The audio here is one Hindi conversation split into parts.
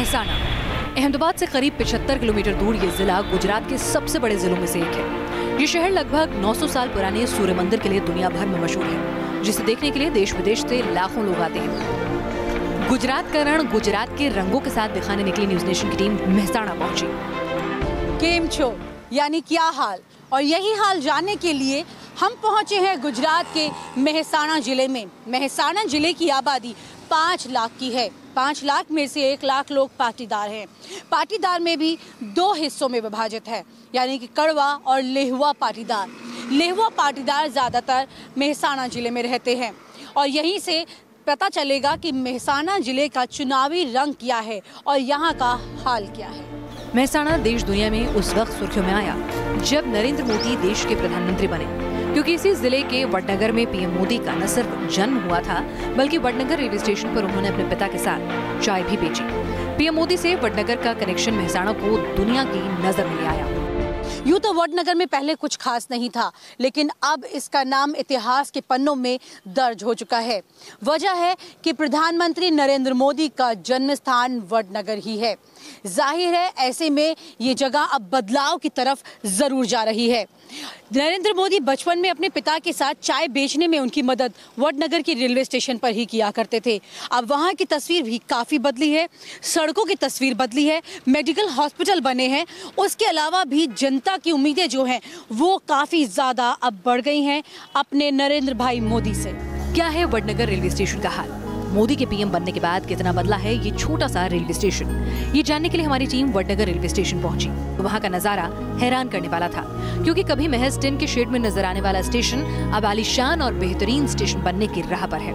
मेहसाणा अहमदाबाद से करीब 75 किलोमीटर दूर ये जिला गुजरात के सबसे बड़े जिलों में से एक है। ये शहर लगभग 900 साल पुराने सूर्य मंदिर के लिए दुनिया भर में मशहूर है, जिसे देखने के लिए देश विदेश से लाखों लोग आते हैं। गुजरात का रण गुजरात के रंगों के साथ दिखाने निकली न्यूज नेशन की टीम मेहसाणा पहुंची। केम छो यानी क्या हाल, और यही हाल जानने के लिए हम पहुंचे हैं गुजरात के मेहसाणा जिले में। मेहसाणा जिले की आबादी 5 लाख की है। 5 लाख में से 1 लाख लोग पाटीदार हैं। पाटीदार में भी 2 हिस्सों में विभाजित है, यानी कि कड़वा और लेहुआ पाटीदार। लेहुआ पाटीदार ज़्यादातर मेहसाणा जिले में रहते हैं और यहीं से पता चलेगा कि मेहसाणा जिले का चुनावी रंग क्या है और यहाँ का हाल क्या है। मेहसाणा देश दुनिया में उस वक्त सुर्खियों में आया जब नरेंद्र मोदी देश के प्रधानमंत्री बने, क्योंकि इसी जिले के वडनगर में पीएम मोदी का न सिर्फ जन्म हुआ था, बल्कि वडनगर रेलवे स्टेशन पर उन्होंने अपने पिता के साथ चाय भी बेची। पीएम मोदी से वडनगर का कनेक्शन मेहसाणा को दुनिया की नजर में ले आया। यूँ तो वडनगर में पहले कुछ खास नहीं था, लेकिन अब इसका नाम इतिहास के पन्नों में दर्ज हो चुका है। वजह है कि प्रधानमंत्री नरेंद्र मोदी का जन्म स्थान वडनगर ही है। जाहिर है ऐसे में ये जगह अब बदलाव की तरफ जरूर जा रही है। नरेंद्र मोदी बचपन में अपने पिता के साथ चाय बेचने में उनकी मदद वडनगर के रेलवे स्टेशन पर ही किया करते थे। अब वहाँ की तस्वीर भी काफ़ी बदली है, सड़कों की तस्वीर बदली है, मेडिकल हॉस्पिटल बने हैं। उसके अलावा भी जनता की उम्मीदें जो हैं वो काफ़ी ज़्यादा अब बढ़ गई हैं अपने नरेंद्र भाई मोदी से। क्या है वडनगर रेलवे स्टेशन का हाल? मोदी के पीएम बनने के बाद कितना बदला है ये छोटा सा रेलवे स्टेशन? ये जानने के लिए हमारी टीम वडनगर रेलवे स्टेशन पहुंची। तो वहाँ का नजारा हैरान करने वाला था, क्योंकि कभी महज टिन के शेड में नजर आने वाला स्टेशन अब आलीशान और बेहतरीन स्टेशन बनने की राह पर है।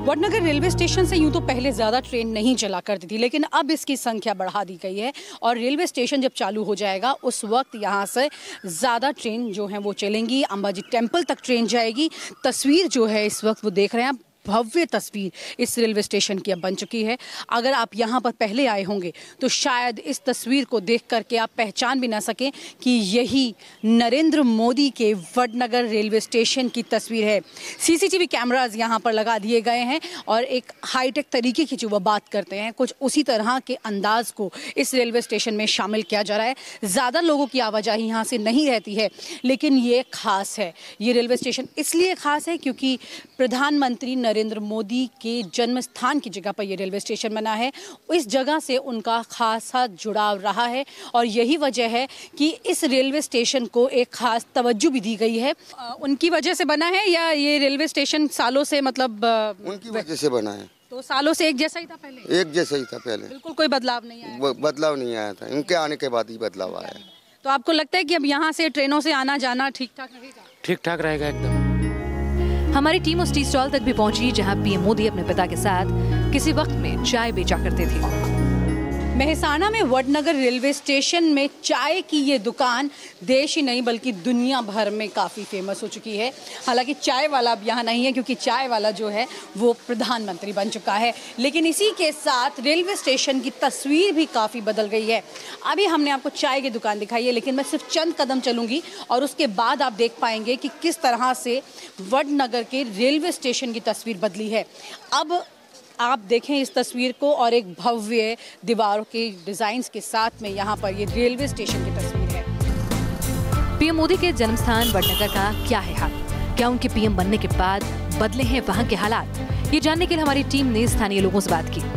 वडनगर रेलवे स्टेशन से यूँ तो पहले ज़्यादा ट्रेन नहीं चला करती थी, लेकिन अब इसकी संख्या बढ़ा दी गई है और रेलवे स्टेशन जब चालू हो जाएगा उस वक्त यहाँ से ज़्यादा ट्रेन जो हैं वो चलेंगी। अंबाजी टेम्पल तक ट्रेन जाएगी। तस्वीर जो है इस वक्त वो देख रहे हैं, भव्य तस्वीर इस रेलवे स्टेशन की अब बन चुकी है। अगर आप यहाँ पर पहले आए होंगे तो शायद इस तस्वीर को देख करके आप पहचान भी ना सकें कि यही नरेंद्र मोदी के वडनगर रेलवे स्टेशन की तस्वीर है। सीसीटीवी कैमरास यहाँ पर लगा दिए गए हैं और एक हाईटेक तरीके की जो वह बात करते हैं, कुछ उसी तरह के अंदाज को इस रेलवे स्टेशन में शामिल किया जा रहा है। ज़्यादा लोगों की आवाजाही यहाँ से नहीं रहती है, लेकिन ये खास है। ये रेलवे स्टेशन इसलिए खास है क्योंकि प्रधानमंत्री नरेंद्र मोदी के जन्म स्थान की जगह पर यह रेलवे स्टेशन बना है। इस जगह से उनका खासा जुड़ाव रहा है और यही वजह है कि इस रेलवे स्टेशन को एक खास तवज्जो भी दी गई है। उनकी वजह से बना है या ये रेलवे स्टेशन सालों से मतलब उनकी वजह से बना है? तो सालों से एक जैसा ही था पहले? एक जैसा ही था पहले, बिल्कुल कोई बदलाव नहीं आया? बदलाव नहीं आया था, इनके आने के बाद ही बदलाव आया है। तो आपको लगता है कि अब यहाँ से ट्रेनों से आना जाना ठीक ठाक रहेगा? ठीक ठाक रहेगा एकदम। हमारी टीम उस टी स्टॉल तक भी पहुंची जहां पीएम मोदी अपने पिता के साथ किसी वक्त में चाय बेचा करते थे। मेहसाणा में वडनगर रेलवे स्टेशन में चाय की ये दुकान देश ही नहीं बल्कि दुनिया भर में काफ़ी फेमस हो चुकी है। हालांकि चाय वाला अब यहाँ नहीं है क्योंकि चाय वाला जो है वो प्रधानमंत्री बन चुका है, लेकिन इसी के साथ रेलवे स्टेशन की तस्वीर भी काफ़ी बदल गई है। अभी हमने आपको चाय की दुकान दिखाई है, लेकिन मैं सिर्फ चंद कदम चलूँगी और उसके बाद आप देख पाएंगे कि किस तरह से वडनगर के रेलवे स्टेशन की तस्वीर बदली है। अब आप देखें इस तस्वीर को और एक भव्य दीवारों के डिजाइन्स के साथ में यहाँ पर ये रेलवे स्टेशन की तस्वीर है। पीएम मोदी के जन्म स्थान वडनगर का क्या है हाल? क्या उनके पीएम बनने के बाद बदले हैं वहाँ के हालात? ये जानने के लिए हमारी टीम ने स्थानीय लोगों से बात की।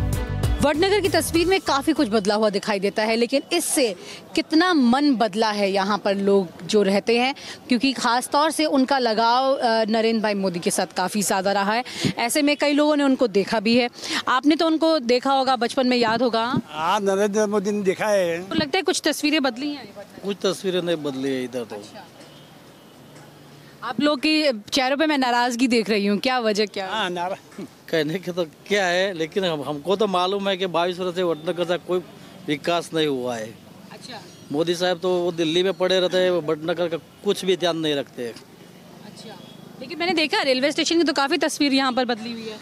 वडनगर की तस्वीर में काफ़ी कुछ बदला हुआ दिखाई देता है, लेकिन इससे कितना मन बदला है यहाँ पर लोग जो रहते हैं, क्योंकि ख़ास तौर से उनका लगाव नरेंद्र भाई मोदी के साथ काफ़ी ज़्यादा रहा है। ऐसे में कई लोगों ने उनको देखा भी है। आपने तो उनको देखा होगा, बचपन में याद होगा। हाँ, नरेंद्र मोदी ने देखा है। तो लगता है कुछ तस्वीरें बदली हैं? कुछ तस्वीरें नहीं बदली है इधर तो। अच्छा। आप लोग की चेहरों पे मैं नाराज़गी देख रही हूँ, क्या वजह क्या? हाँ, कहने के तो क्या है, लेकिन हमको तो मालूम है कि 22 वर्ष से वडनगर का कोई विकास नहीं हुआ है। अच्छा। मोदी साहब तो वो दिल्ली में पड़े रहते हैं, वडनगर का कुछ भी ध्यान नहीं रखते। अच्छा, लेकिन मैंने देखा रेलवे स्टेशन की तो काफ़ी तस्वीर यहाँ पर बदली हुई है।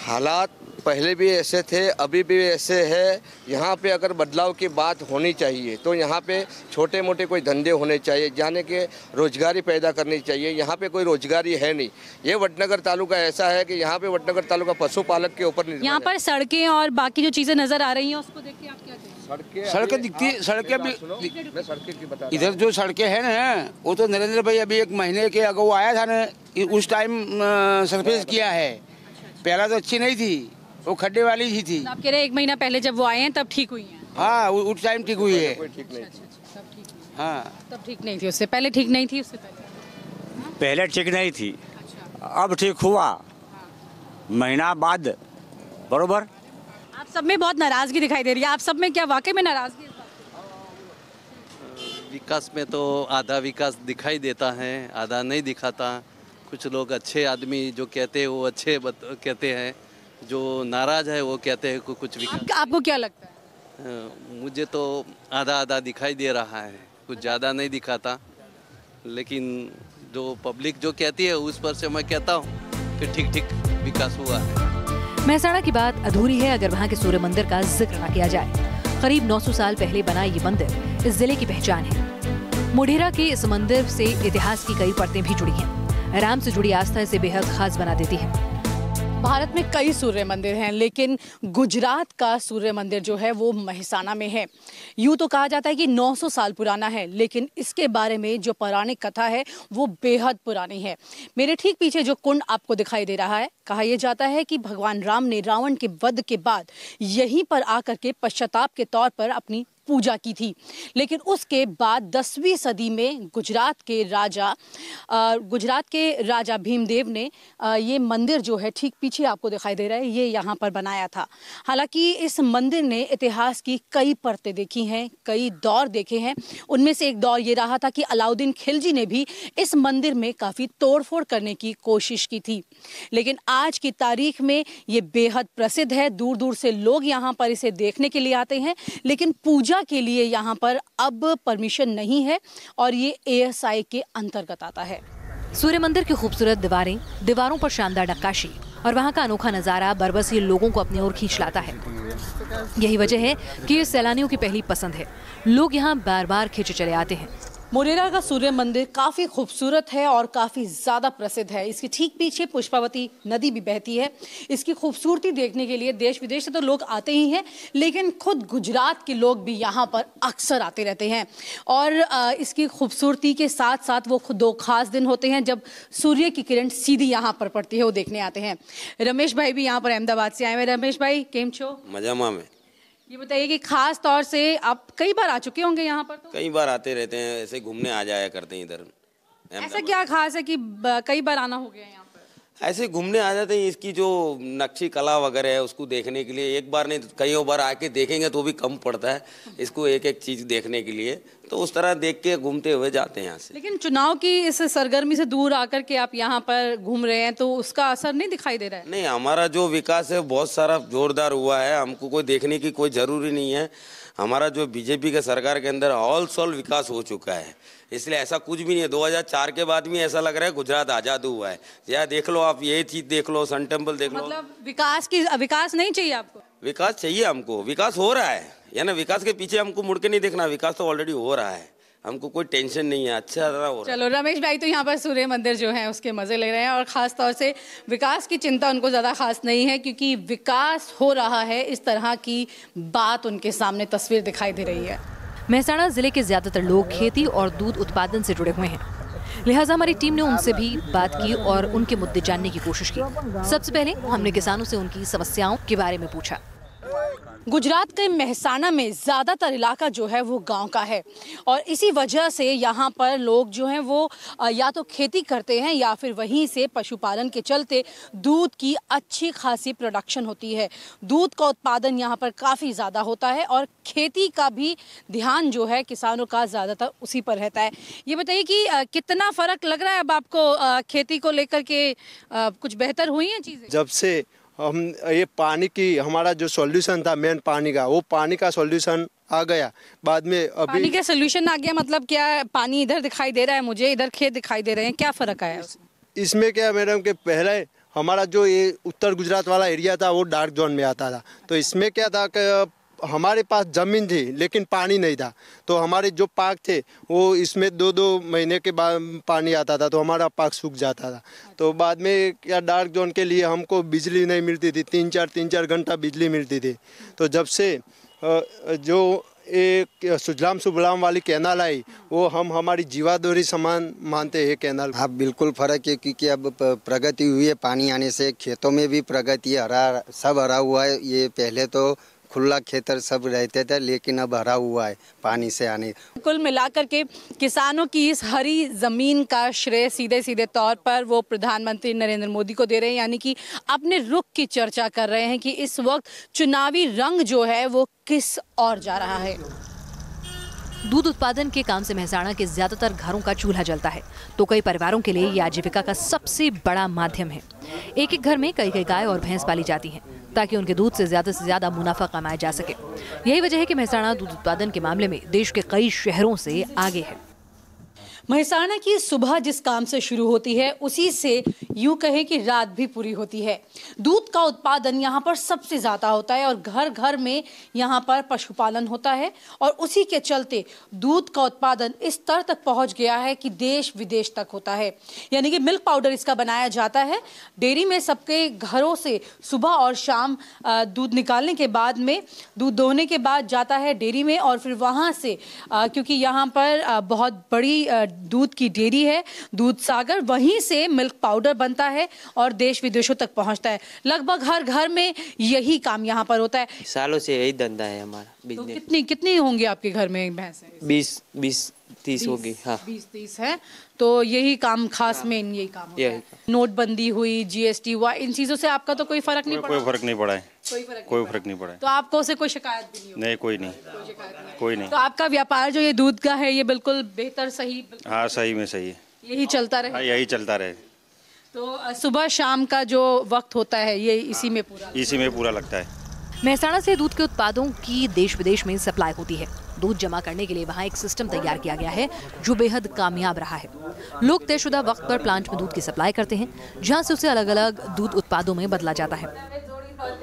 हालात पहले भी ऐसे थे, अभी भी ऐसे है। यहाँ पे अगर बदलाव की बात होनी चाहिए तो यहाँ पे छोटे मोटे कोई धंधे होने चाहिए, जाने के रोजगारी पैदा करनी चाहिए। यहाँ पे कोई रोजगारी है नहीं। ये वडनगर तालुका ऐसा है कि यहाँ पे वडनगर तालुका पशुपालक के ऊपर निर्भर यहाँ पर सड़कें और बाकी जो चीजें नजर आ रही हैं उसको देख के आप क्या कहेंगे? सड़कें दिखती, सड़कें भी मैं सड़कें की बता इधर जो सड़कें हैं ना, वो तो नरेंद्र भाई अभी 1 महीने के अगो आया था ना, उस टाइम सरफेस किया है। पहला तो अच्छी नहीं थी, वो खड्डे वाली ही थी। आप कह रहे हैं 1 महीना पहले जब वो आए हैं तब ठीक हुई हैं? हाँ, उस टाइम ठीक हुई है। ठीक नहीं। हाँ, तब ठीक नहीं थी, उससे पहले ठीक नहीं थी, उससे पहले ठीक नहीं थी, अब ठीक हुआ महीना बाद बरोबर। आप सब में बहुत नाराजगी दिखाई दे रही है। आप सब में क्या वाकई में नाराजगी है? विकास में तो आधा विकास दिखाई देता है, आधा नहीं दिखाता। कुछ लोग अच्छे आदमी जो कहते हैं वो अच्छे कहते हैं, जो नाराज है वो कहते हैं कुछ विकास। आपको क्या लगता है? मुझे तो आधा आधा दिखाई दे रहा है, कुछ ज़्यादा नहीं दिखाता। लेकिन जो पब्लिक जो कहती है उस पर से मैं कहता हूँ कि ठीक ठीक विकास हुआ है। मेहसाणा की बात अधूरी है अगर वहाँ के सूर्य मंदिर का जिक्र न किया जाए। करीब 900 साल पहले बना ये मंदिर इस जिले की पहचान है। मोढेरा के इस मंदिर से इतिहास की कई परतें भी जुड़ी हैं। राम से जुड़ी आस्था इसे बेहद खास बना देती है। भारत में कई सूर्य मंदिर हैं, लेकिन गुजरात का सूर्य मंदिर जो है वो मेहसाणा में है। यूँ तो कहा जाता है कि 900 साल पुराना है, लेकिन इसके बारे में जो पौराणिक कथा है वो बेहद पुरानी है। मेरे ठीक पीछे जो कुंड आपको दिखाई दे रहा है, कहा यह जाता है कि भगवान राम ने रावण के वध के बाद यहीं पर आकर के पश्चाताप के तौर पर अपनी पूजा की थी। लेकिन उसके बाद 10वीं सदी में गुजरात के राजा भीमदेव ने ये मंदिर जो है ठीक पीछे आपको दिखाई दे रहा है, ये यहाँ पर बनाया था। हालांकि इस मंदिर ने इतिहास की कई परतें देखी हैं, कई दौर देखे हैं। उनमें से एक दौर ये रहा था कि अलाउद्दीन खिलजी ने भी इस मंदिर में काफ़ी तोड़फोड़ करने की कोशिश की थी। लेकिन आज की तारीख में ये बेहद प्रसिद्ध है, दूर दूर से लोग यहाँ पर इसे देखने के लिए आते हैं। लेकिन पूजा के लिए यहाँ पर अब परमिशन नहीं है और ये ASI के अंतर्गत आता है। सूर्य मंदिर की खूबसूरत दीवारें, दीवारों पर शानदार नक्काशी और वहाँ का अनोखा नजारा बरबसी लोगों को अपनी ओर खींच लाता है। यही वजह है कि ये सैलानियों की पहली पसंद है। लोग यहाँ बार बार खींचे चले आते हैं। मोढेरा का सूर्य मंदिर काफ़ी खूबसूरत है और काफ़ी ज़्यादा प्रसिद्ध है। इसके ठीक पीछे पुष्पावती नदी भी बहती है। इसकी खूबसूरती देखने के लिए देश विदेश से तो लोग आते ही हैं, लेकिन खुद गुजरात के लोग भी यहाँ पर अक्सर आते रहते हैं। और इसकी खूबसूरती के साथ साथ वो खुद 2 खास दिन होते हैं जब सूर्य की किरण सीधी यहाँ पर पड़ती है, वो देखने आते हैं। रमेश भाई भी यहाँ पर अहमदाबाद से आए हुए। रमेश भाई केम छो? मजामा में। ये बताइए कि खास तौर से आप कई बार आ चुके होंगे यहाँ पर? तो कई बार आते रहते हैं, ऐसे घूमने आ जाया करते हैं इधर। ऐसा क्या खास है कि कई बार आना हो गया यहाँ पर? ऐसे घूमने आ जाते हैं, इसकी जो नक्शी कला वगैरह है उसको देखने के लिए। एक बार नहीं कईयों बार आके देखेंगे तो भी कम पड़ता है इसको, एक एक चीज़ देखने के लिए। तो उस तरह देख के घूमते हुए जाते हैं यहाँ से। लेकिन चुनाव की इस सरगर्मी से दूर आकर के आप यहाँ पर घूम रहे हैं, तो उसका असर नहीं दिखाई दे रहा है? नहीं, हमारा जो विकास है बहुत सारा जोरदार हुआ है, हमको कोई देखने की कोई ज़रूरी नहीं है। हमारा जो बीजेपी के सरकार के अंदर ऑल सॉल विकास हो चुका है, इसलिए ऐसा कुछ भी नहीं है। 2004 के बाद भी ऐसा लग रहा है गुजरात आज़ाद हुआ है। या देख लो आप, ये चीज़ देख लो, सन टेम्पल देख लो। मतलब विकास नहीं चाहिए आपको? विकास चाहिए हमको, विकास हो रहा है, या ना विकास के पीछे हमको मुड़ के नहीं देखना, विकास तो ऑलरेडी हो रहा है, हमको कोई टेंशन नहीं है, अच्छा हो रहा है। चलो, रमेश भाई तो यहाँ पर सूर्य मंदिर जो है उसके मजे ले रहे हैं और खास तौर से विकास की चिंता उनको ज़्यादा खास नहीं है, क्योंकि विकास हो रहा है, इस तरह की बात उनके सामने तस्वीर दिखाई दे रही है। मेहसाणा जिले के ज्यादातर लोग खेती और दूध उत्पादन से जुड़े हुए हैं, लिहाजा हमारी टीम ने उनसे भी बात की और उनके मुद्दे जानने की कोशिश की। सबसे पहले हमने किसानों से उनकी समस्याओं के बारे में पूछा। गुजरात के मेहसाणा में ज़्यादातर इलाका जो है वो गांव का है और इसी वजह से यहाँ पर लोग जो हैं वो या तो खेती करते हैं या फिर वहीं से पशुपालन के चलते दूध की अच्छी खासी प्रोडक्शन होती है। दूध का उत्पादन यहाँ पर काफ़ी ज़्यादा होता है और खेती का भी ध्यान जो है किसानों का ज़्यादातर उसी पर रहता है। ये बताइए कि कितना फ़र्क लग रहा है अब आपको खेती को लेकर के? कुछ बेहतर हुई हैं चीज़ें जब से हम ये पानी की हमारा जो सॉल्यूशन था मेन पानी का, वो पानी का सॉल्यूशन आ गया बाद में। अभी पानी का सॉल्यूशन आ गया मतलब क्या? पानी इधर दिखाई दे रहा है मुझे, इधर खेत दिखाई दे रहे हैं, क्या फ़र्क आया उसमें? इसमें क्या मैडम के पहले हमारा जो ये उत्तर गुजरात वाला एरिया था वो डार्क जोन में आता था। तो इसमें क्या था कि हमारे पास ज़मीन थी लेकिन पानी नहीं था, तो हमारे जो पाक थे वो इसमें 2-2 महीने के बाद पानी आता था, तो हमारा पाक सूख जाता था। तो बाद में क्या डार्क जोन के लिए हमको बिजली नहीं मिलती थी, 3-4 घंटा बिजली मिलती थी। तो जब से जो एक सुजलाम सुफलाम वाली कैनाल आई वो हम हमारी जीवादोरी समान मानते हैं कैनाल। हाँ बिल्कुल फ़र्क है, क्योंकि अब प्रगति हुई है पानी आने से, खेतों में भी प्रगति है, सब हरा हुआ है। ये पहले तो खुला खेतर सब रहते थे लेकिन अब हरा हुआ है पानी से आने। कुल मिलाकर के किसानों की इस हरी ज़मीन का श्रेय सीधे सीधे तौर पर वो प्रधानमंत्री नरेंद्र मोदी को दे रहे हैं, यानी कि अपने रुख की चर्चा कर रहे हैं कि इस वक्त चुनावी रंग जो है वो किस ओर जा रहा है। दूध उत्पादन के काम से मेहसाणा के ज्यादातर घरों का चूल्हा जलता है, तो कई परिवारों के लिए ये आजीविका का सबसे बड़ा माध्यम है। एक एक घर में कई गाय और भैंस पाली जाती हैं ताकि उनके दूध से ज्यादा मुनाफा कमाया जा सके। यही वजह है कि मेहसाणा दूध उत्पादन के मामले में देश के कई शहरों से आगे है। मेहसाणा की सुबह जिस काम से शुरू होती है उसी से यूं कहें कि रात भी पूरी होती है। दूध का उत्पादन यहाँ पर सबसे ज़्यादा होता है और घर घर में यहाँ पर पशुपालन होता है और उसी के चलते दूध का उत्पादन इस स्तर तक पहुँच गया है कि देश विदेश तक होता है। यानी कि मिल्क पाउडर इसका बनाया जाता है। डेयरी में सबके घरों से सुबह और शाम दूध निकालने के बाद में दूध दोहने के बाद जाता है डेयरी में और फिर वहाँ से क्योंकि यहाँ पर बहुत बड़ी दूध की डेयरी है दूध सागर, वहीं से मिल्क पाउडर बनता है और देश विदेशों तक पहुंचता है। लगभग हर घर में यही काम यहाँ पर होता है। सालों से यही धंधा है हमारा। तो कितनी होंगी आपके घर में भैंसें? 20-30 होगी। हाँ 20-30 है। तो यही काम खास मेन यही काम होता है। नोटबंदी हुई, GST हुआ, इन चीजों से आपका तो कोई फर्क नहीं पड़ा? कोई फर्क नहीं पड़ा है। कोई फर्क नहीं पड़ा है। तो आपको उसे कोई शिकायत भी नहीं? नहीं, कोई नहीं। तो आपका व्यापार जो ये दूध का है ये बिल्कुल बेहतर सही? हाँ सही में सही है। यही चलता रहे? यही चलता रहे। तो सुबह शाम का जो वक्त होता है ये इसी में पूरा लगता है। मेहसाणा से दूध के उत्पादों की देश विदेश में सप्लाई होती है। दूध जमा करने के लिए वहाँ एक सिस्टम तैयार किया गया है जो बेहद कामयाब रहा है। लोग तयशुदा वक्त पर प्लांट में दूध की सप्लाई करते हैं जहाँ से उसे अलग अलग दूध उत्पादों में बदला जाता है।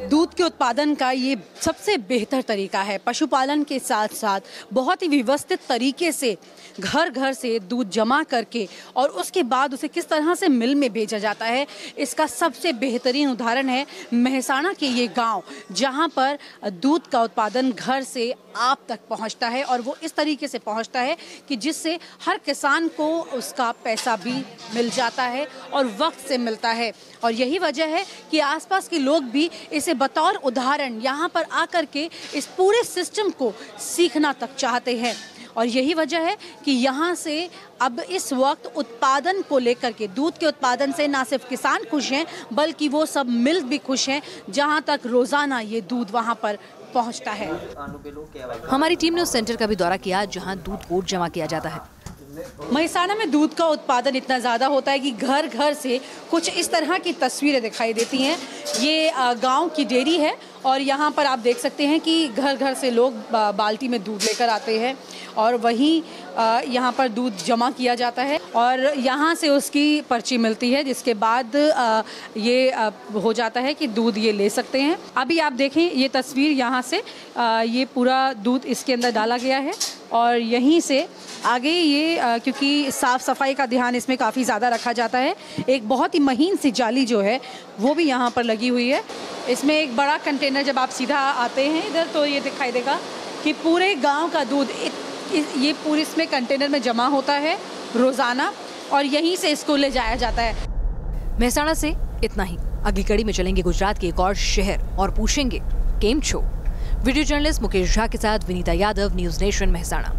दूध के उत्पादन का ये सबसे बेहतर तरीका है। पशुपालन के साथ साथ बहुत ही व्यवस्थित तरीके से घर घर से दूध जमा करके और उसके बाद उसे किस तरह से मिल में भेजा जाता है, इसका सबसे बेहतरीन उदाहरण है मेहसाणा के ये गांव, जहां पर दूध का उत्पादन घर से आप तक पहुंचता है और वो इस तरीके से पहुंचता है कि जिससे हर किसान को उसका पैसा भी मिल जाता है और वक्त से मिलता है। और यही वजह है कि आसपास के लोग भी इसे बतौर उदाहरण यहाँ पर आकर के इस पूरे सिस्टम को सीखना तक चाहते हैं। और यही वजह है कि यहाँ से अब इस वक्त उत्पादन को लेकर के, दूध के उत्पादन से ना सिर्फ किसान खुश हैं बल्कि वो सब मिल भी खुश हैं जहाँ तक रोज़ाना ये दूध वहाँ पर पहुँचता है। हमारी टीम ने उस सेंटर का भी दौरा किया जहाँ दूध को जमा किया जाता है। मेहसाणा में दूध का उत्पादन इतना ज़्यादा होता है कि घर घर से कुछ इस तरह की तस्वीरें दिखाई देती हैं। ये गांव की डेयरी है और यहाँ पर आप देख सकते हैं कि घर घर से लोग बाल्टी में दूध लेकर आते हैं और वहीं यहाँ पर दूध जमा किया जाता है और यहाँ से उसकी पर्ची मिलती है, जिसके बाद ये हो जाता है कि दूध ये ले सकते हैं। अभी आप देखें ये तस्वीर, यहाँ से ये पूरा दूध इसके अंदर डाला गया है और यहीं से आगे ये क्योंकि साफ़ सफाई का ध्यान इसमें काफ़ी ज़्यादा रखा जाता है, एक बहुत ही महीन सी जाली जो है वो भी यहाँ पर लगी हुई है। इसमें एक बड़ा कंटेनर, जब आप सीधा आते हैं इधर तो ये दिखाई देगा कि पूरे गांव का दूध ये पूरे इसमें कंटेनर में जमा होता है रोज़ाना और यहीं से इसको ले जाया जाता है। मेहसाणा से इतना ही। अगली कड़ी में चलेंगे गुजरात के एक और शहर और पूछेंगे केम छो। वीडियो जर्नलिस्ट मुकेश झा के साथ विनीता यादव, न्यूज़ नेशन, मेहसाणा।